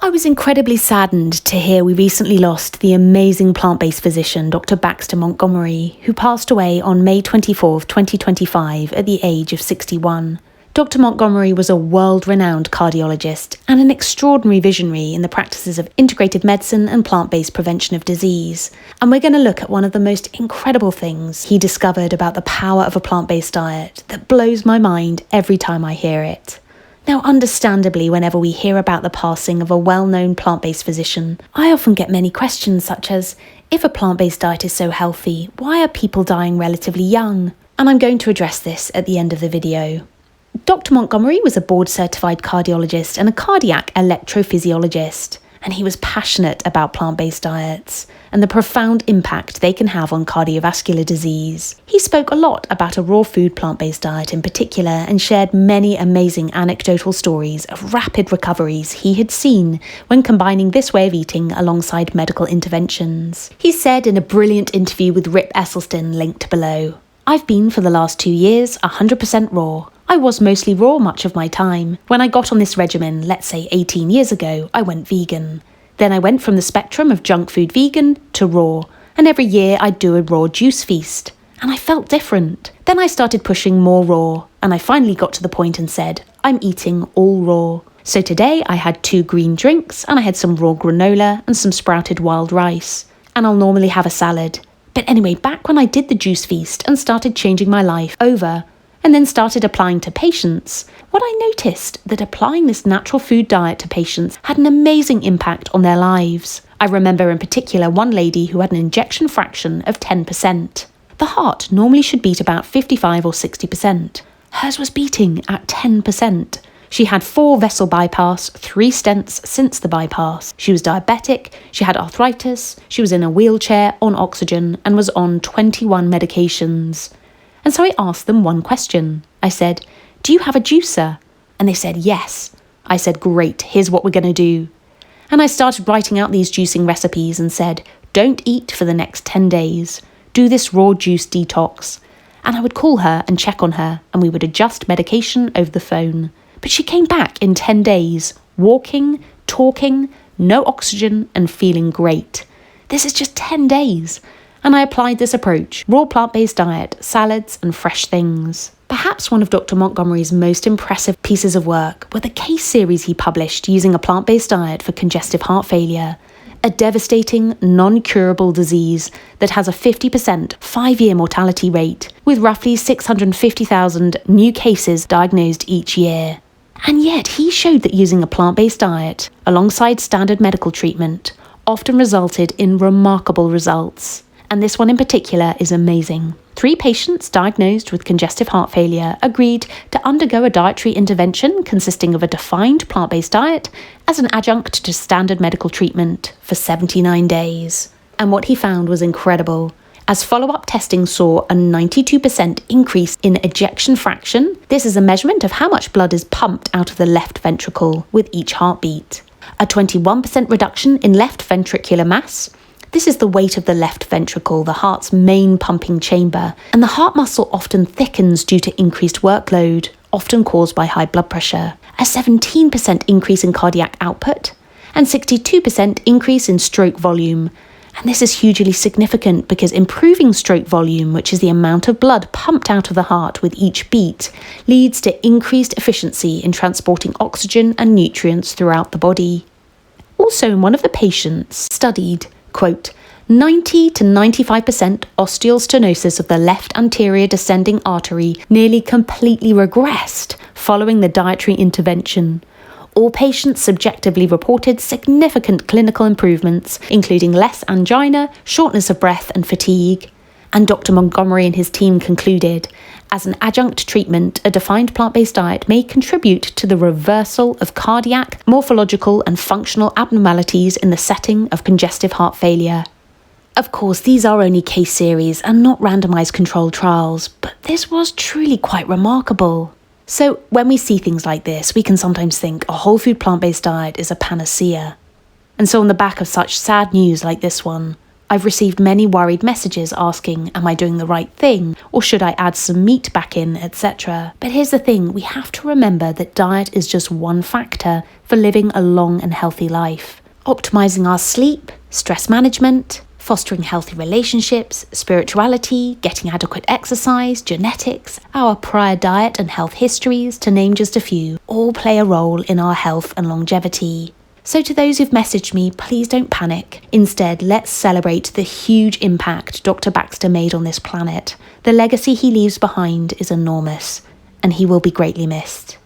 I was incredibly saddened to hear we recently lost the amazing plant-based physician Dr Baxter Montgomery, who passed away on May 24, 2025 at the age of 61. Dr Montgomery was a world-renowned cardiologist and an extraordinary visionary in the practices of integrative medicine and plant-based prevention of disease. And we're going to look at one of the most incredible things he discovered about the power of a plant-based diet that blows my mind every time I hear it. Now, understandably, whenever we hear about the passing of a well-known plant-based physician, I often get many questions such as, if a plant-based diet is so healthy, why are people dying relatively young? And I'm going to address this at the end of the video. Dr Montgomery was a board-certified cardiologist and a cardiac electrophysiologist, and he was passionate about plant-based diets and the profound impact they can have on cardiovascular disease. He spoke a lot about a raw food plant-based diet in particular and shared many amazing anecdotal stories of rapid recoveries he had seen when combining this way of eating alongside medical interventions. He said in a brilliant interview with Rip Esselstyn, linked below, "I've been for the last 2 years 100% raw. I was mostly raw much of my time. When I got on this regimen, let's say 18 years ago, I went vegan. Then I went from the spectrum of junk food vegan to raw, and every year I'd do a raw juice feast. And I felt different. Then I started pushing more raw, and I finally got to the point and said, I'm eating all raw. So today I had 2 green drinks, and I had some raw granola and some sprouted wild rice. And I'll normally have a salad. But anyway, back when I did the juice feast and started changing my life over, and then started applying to patients, what I noticed that applying this natural food diet to patients had an amazing impact on their lives. I remember in particular one lady who had an ejection fraction of 10%. The heart normally should beat about 55 or 60%. Hers was beating at 10%. She had 4 vessel bypass, 3 stents since the bypass. She was diabetic, she had arthritis, she was in a wheelchair on oxygen and was on 21 medications. And so I asked them one question. I said, do you have a juicer? And they said, yes. I said, great, here's what we're going to do. And I started writing out these juicing recipes and said, don't eat for the next 10 days. Do this raw juice detox. And I would call her and check on her, and we would adjust medication over the phone. But she came back in 10 days, walking, talking, no oxygen, and feeling great. This is just 10 days. And I applied this approach, raw plant-based diet, salads and fresh things. Perhaps one of Dr Montgomery's most impressive pieces of work were the case series he published using a plant-based diet for congestive heart failure, a devastating, non-curable disease that has a 50% 5-year mortality rate, with roughly 650,000 new cases diagnosed each year. And yet he showed that using a plant-based diet, alongside standard medical treatment, often resulted in remarkable results. And this one in particular is amazing. 3 patients diagnosed with congestive heart failure agreed to undergo a dietary intervention consisting of a defined plant-based diet as an adjunct to standard medical treatment for 79 days. And what he found was incredible. As follow-up testing saw a 92% increase in ejection fraction, this is a measurement of how much blood is pumped out of the left ventricle with each heartbeat. A 21% reduction in left ventricular mass. This is the weight of the left ventricle, the heart's main pumping chamber, and the heart muscle often thickens due to increased workload, often caused by high blood pressure. A 17% increase in cardiac output, and 62% increase in stroke volume. And this is hugely significant because improving stroke volume, which is the amount of blood pumped out of the heart with each beat, leads to increased efficiency in transporting oxygen and nutrients throughout the body. Also, in one of the patients studied, quote, 90 to 95% osteostenosis of the left anterior descending artery nearly completely regressed following the dietary intervention. All patients subjectively reported significant clinical improvements, including less angina, shortness of breath, and fatigue. And Dr. Montgomery and his team concluded, as an adjunct treatment, a defined plant-based diet may contribute to the reversal of cardiac, morphological, and functional abnormalities in the setting of congestive heart failure. Of course, these are only case series and not randomized controlled trials, but this was truly quite remarkable. So when we see things like this, we can sometimes think a whole food plant-based diet is a panacea. And so on the back of such sad news like this one, I've received many worried messages asking, am I doing the right thing? Or should I add some meat back in, etc. But here's the thing, we have to remember that diet is just one factor for living a long and healthy life. Optimizing our sleep, stress management, fostering healthy relationships, spirituality, getting adequate exercise, genetics, our prior diet and health histories, to name just a few, all play a role in our health and longevity. So to those who've messaged me, please don't panic. Instead, let's celebrate the huge impact Dr. Baxter made on this planet. The legacy he leaves behind is enormous, and he will be greatly missed.